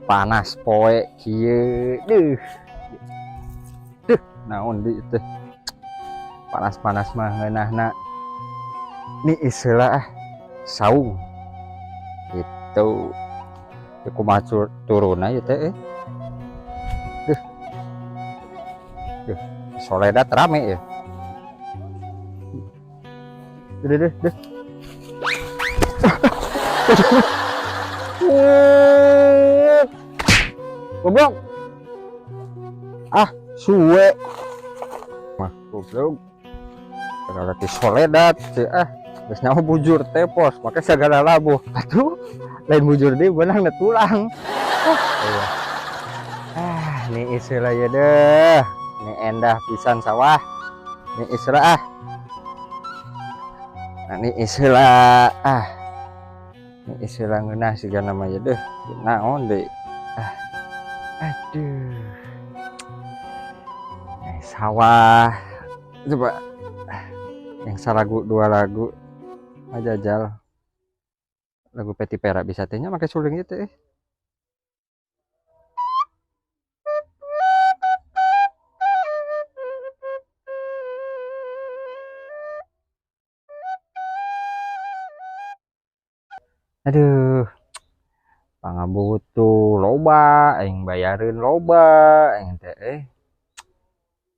panas poe kieu deuh naon di teh panas-panas mah ngeunahna ni istilah saung itu kumaha turunna ieu teh deuh Soledad rame ya deuh goblok suwe mah goblok kalau di Soledad geus nyaho bujur tepos make sagala labuh atuh lain bujur deui beunang tulang ini istilah ya deh ini endah pisan sawah ini istilah ini istilah ini istilah ngeunah siga namanya deh naon deh aduh sawah coba yang salagu dua lagu majajal lagu Peti Pera bisa tehnya pakai suling itu aduh pangabutuh loba aing bayareun loba aing teh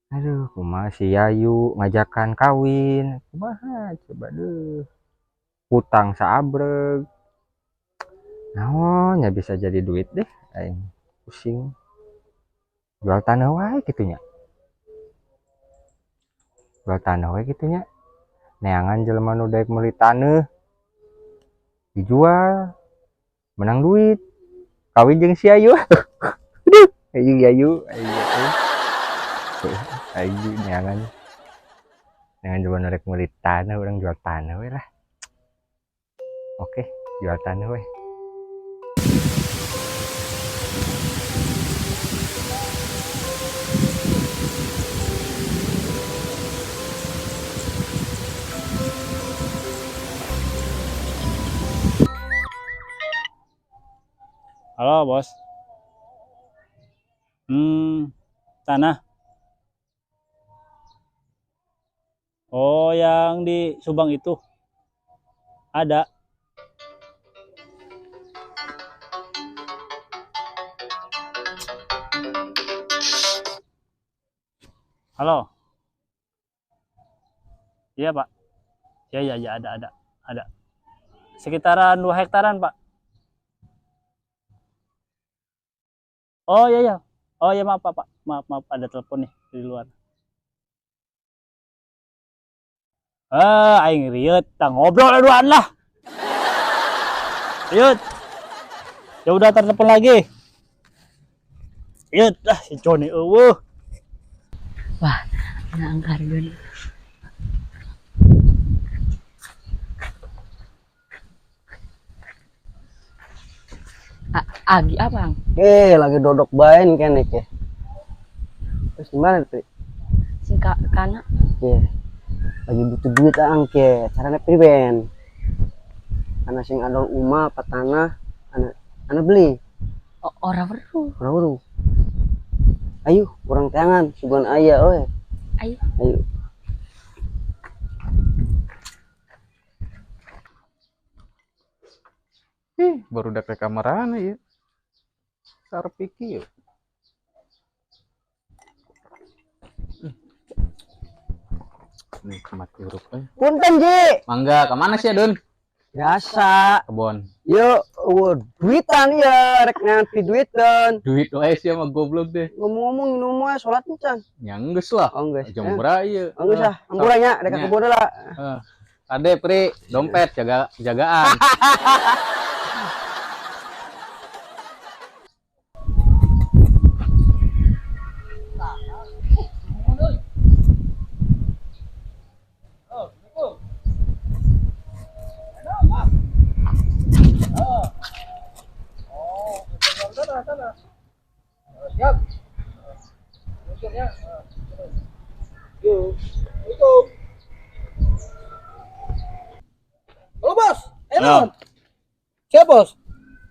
aduh kumaha si Yayu ngajakan kawin kumaha coba deh hutang saabreg naon nya bisa jadi duit deh aing pusing jual tanah wae kitu nya jual tanah wae kitu nya neangan jelema nu daek meuli taneuh dijual menang duit kawin jeung si Yayu aduh Yayu aing neangan jelema nu daek meuli taneuh urang jual tanah we lah oke jual tanah we Halo bos. Tanah. Oh yang di Subang itu ada. Halo. Iya pak. Ya ada. Sekitaran 2 hektaran pak. Oh iya. Oh iya maaf Pak. Maaf ada telepon nih di luar. Aing riet, tang ngobrol aduan lah. Riet. Ya udah telepon lagi. Riet lah si Joni eueuh. Wah, angkar dun. Agi abang lagi dodok baen kan ya terus gimana tuh singka kana lagi butuh duit angke caranya priben karena sing adol uma patana anak beli ora weruh ayo kurang tangan sugan ayah oe ayo baru udah ke kamarana ya sarpiki yuk mati huruf punten Ji mangga kemana sih Adun biasa kebon yuk duitan ya rek nganti duitan duit wae sih sama goblok deh ngomong-ngomong minum wae salat encan ya geus lah jam berapa ieu geus ah ampuranya rek kebon lah ade pri dompet jagaan Halo bos, siapa bos?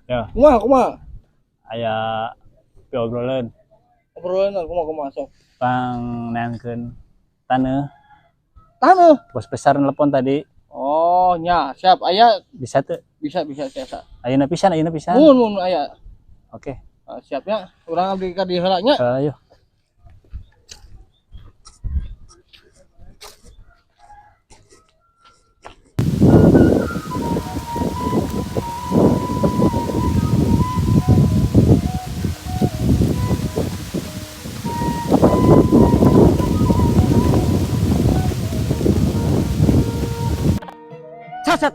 Ya. Kumaha? aya piobroleun Obrolan aku mau masuk. pang neankeun taneuh. Taneuh. Bos besar nelpon tadi. Oh, nya, siap. Aya Bisa teu? bisa siap. Ayeuna pisan, ayeuna pisan. Mun aya. Oke. Siapnya. Urang abdi ka dieu heula nya. Ayo.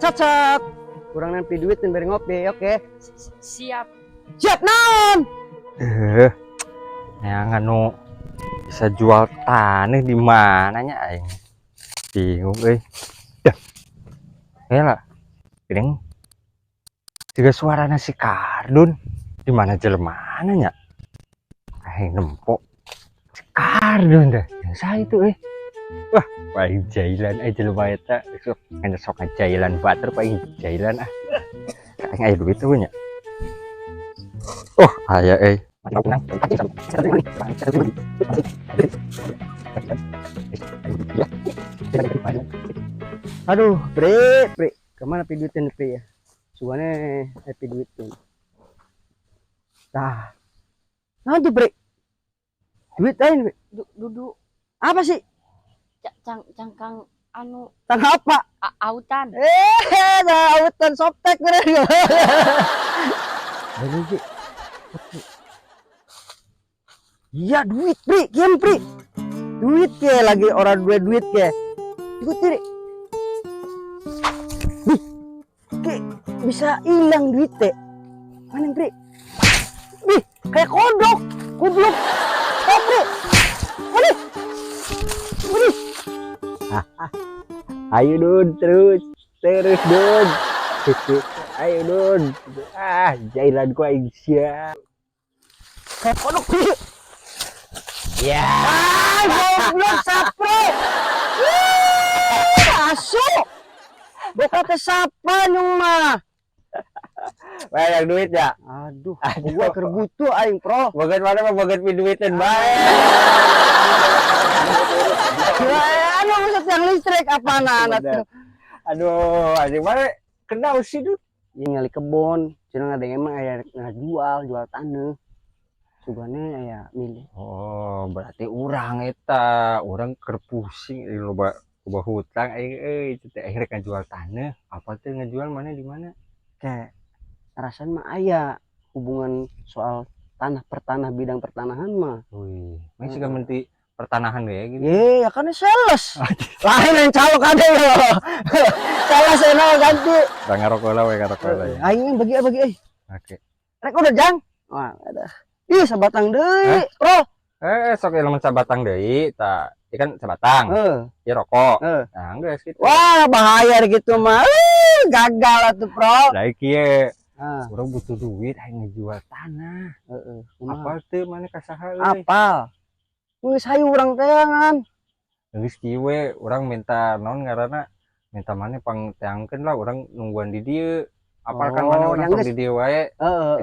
Cat. Kurang nempi duit dan beri ngopi, oke? Siap. Siap naon? Yang anu bisa jual tanah di mananya aing. Bingung Dah. Lah. Gering. Juga suaranya si Kardun. Di mana jelemana nya? Aing nempok. Si Kardun dah. Yang saya itu Wah, paling jailan aja jelema eta. Sok jailan bater paling jailan Aing aya duit tuh nya. Oh, aya Aduh, Pri. Kemana pi duitin Pri ya? Suane happy duitin. Tah. Nanti Pri. Duit aing, Pri. Duduk Apa sih? cangkang anu Tang apa? autan. Autan softtek bener. Iya duit Pri, kian Pri. Duit ke lagi orang duit ke. Ikut Pri. Ke bisa hilang duit teh. Mana Pri? Kayak kodok, goblok. Pri. Waduh. Ayo Dun, terus Dun. Ayo Dun. Jailan ku aing sia. Kayak kodok Pri. Ya. Goblok sapre. Masuk. Bukan ke sapa nyung mah. Banyak duit ya? Aduh, gua kerbutuh aing, Pro. Bagian mana mah bagian duitin bae. Anu maksud yang listrik apa anak tuh? Aduh, anjing mana kenal sih tuh? Ini ngali kebon, cenah ada emang aya jual tanah. Sugane aya milih. Oh, berarti urang eta, urang keur pusing loba hutang aing teh akhirnya kan jual tanah. Apa tuh ngejual mana di mana? Kayak rasanya mah aya hubungan soal tanah bidang pertanahan mah. Wih, masih kan menti pertanahan ya gitu. Ya kan sales. Lain yang calok ada ya. Sales enak ganti. Udah ngarokok lah ya. Aing bagi. Oke. Rek udah jang. Wah, ada. Ih, sabatang deui, Bro. Sok elemen sabatang deui tah. Ikan sabatang. Ya rokok. Nah, geus gitu. Wah, bahaya gitu mah. Gagal atuh, Bro. Lah kieu. Urang butuh duit aing ngejual tanah. Apa teu mana kasaha euy? Apal. Geus hayu urang teangan. Geus kieu we, urang minta naon ngaranna? Minta mana pang teangkeun lah urang nungguan di dieu. Apalkan mana urang sok di dieu wae.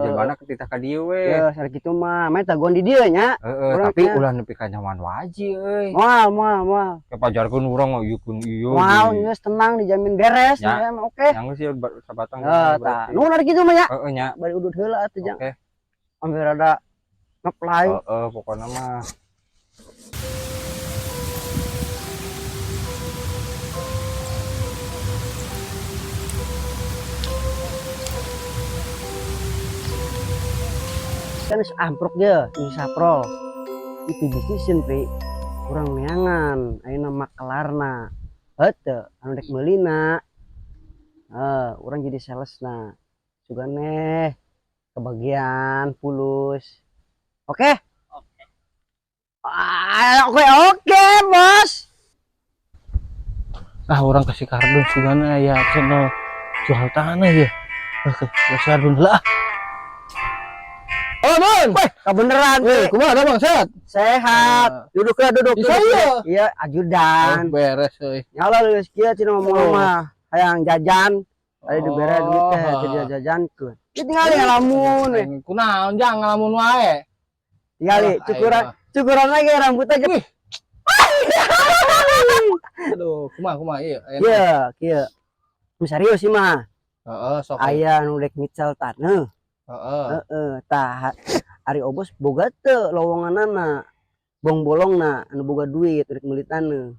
Jelema ketitah ka dieu we. Ya, sare kitu mah. Mah tagon di dieu nya. Tapi ulah nepi ka nyaman waji euy. Moal. Kepajarkeun urang mah ieu kun ieu. Moal geus tenang dijamin beres ya mah oke. Yang geus ieu sabatang berarti. Nu dari kitu mah nya. Heeh nya. Bari udut heula atuh jang. Oke. Ambil rada ngeplay. Pokona mah kan amprok dia ini saprol itu bisnisin Pri kurang neangan ayeuna makelarna heuh anu dek meulina urang jadi salesna sugane kebagian pulus oke bos. Orang kasih kardus sugana ya channel jual tanah ya. Oke, kasih kardus lah. Oh, Bang. Weh, kebeneran Pri. Kumaha Bang, sehat? Sehat. Duduk. Iya, ajudan. Beres euy. Nyala geus kieu cenah ngomong mah hayang jajan Ada dibere duit teh jadi jajankeun. Ieu tinggali ngalamun we. Kunaon jang ngalamun wae. Tinggali cukuran lagi rambutnya ge. Aduh, kumaha ieu. Iya, kieu. Nu serius sih mah. Heeh, sok. Aya nu rek ngicel taneuh. Heeh. Tah ari obos boga teu lowonganana. Bong bolongna anu boga duit rek meuli taneuh.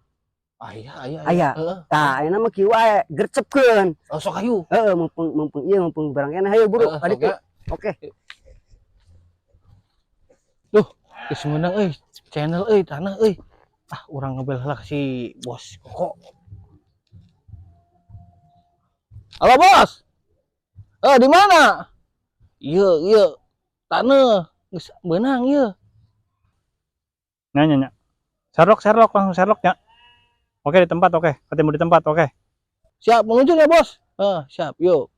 Aya. Tah ayeuna mah kieu wae gercepkeun. Oh, sok ayu. Heeh, mumpung barang keneh hayu buru ka ditu. Oke. Geus meunang euy, channel euy, tanah euy. Ah, urang ngebel heula si Bos Koko. Halo, Bos. Di mana? Ieu, tanah geus meunang ieu. Nya. Sherlock langsung Sherlock nya. Oke, di tempat, oke. Ketemu di tempat, oke. Siap meluncur ya, Bos. Siap, yuk.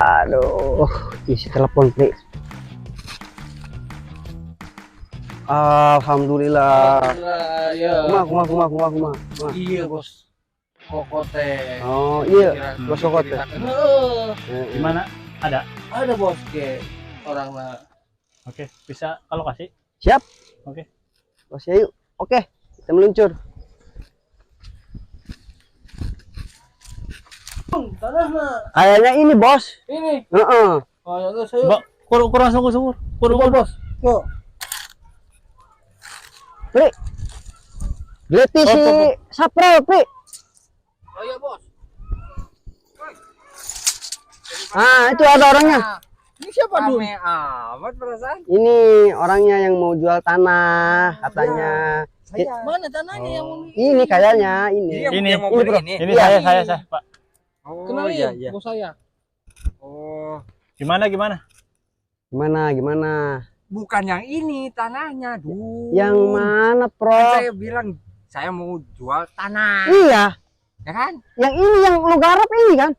Aduh, isi telepon, Pri. Alhamdulillah. Ya. Kumaha. Iya, Bos. Koko teh. Oh, iya, Bos Koko teh. Gimana? Ada? Ada, Bos, ke orangna. Oke, bisa kalau kasih. Siap. Oke. Bos yuk. Oke, kita meluncur. Tanahna. Kayaknya ini, Bos. Ini. Heeh. Oh, ya geus ayo. Mbak, kurang sungguh. Kurang, Bos. Yuk. Pri. Geleti si Saprel, Pri. Oh iya, Bos. Itu ada orangnya. Ini siapa, Dun? amat perasaan. Ini orangnya yang mau jual tanah, katanya. Mana tanahnya yang mau Ini kayaknya, ini. Ini, Bro. Ini Iya. saya, Pak. Oh, kenalin, Bos saya. Oh, Gimana? Gimana? bukan yang ini tanahnya, Yang mana, Kan Pro? saya bilang saya mau jual tanah, Iya, ya kan? yang ini yang lu garap ini kan?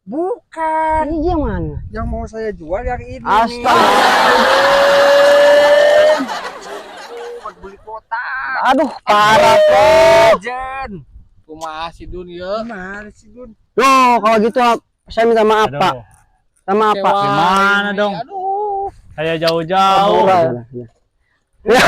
Bukan. Ini yang mana? Yang mau saya jual yang ini. Astaga. Buat beli kota. Aduh, parah, Pro. Jen. Kumaha si Dun ya? Gimana sih, Dun? Loh, kalau gitu saya minta maaf, Aduh, Pak. Sama apa? Gimana dong? Aduh. Saya jauh-jauh. Ya.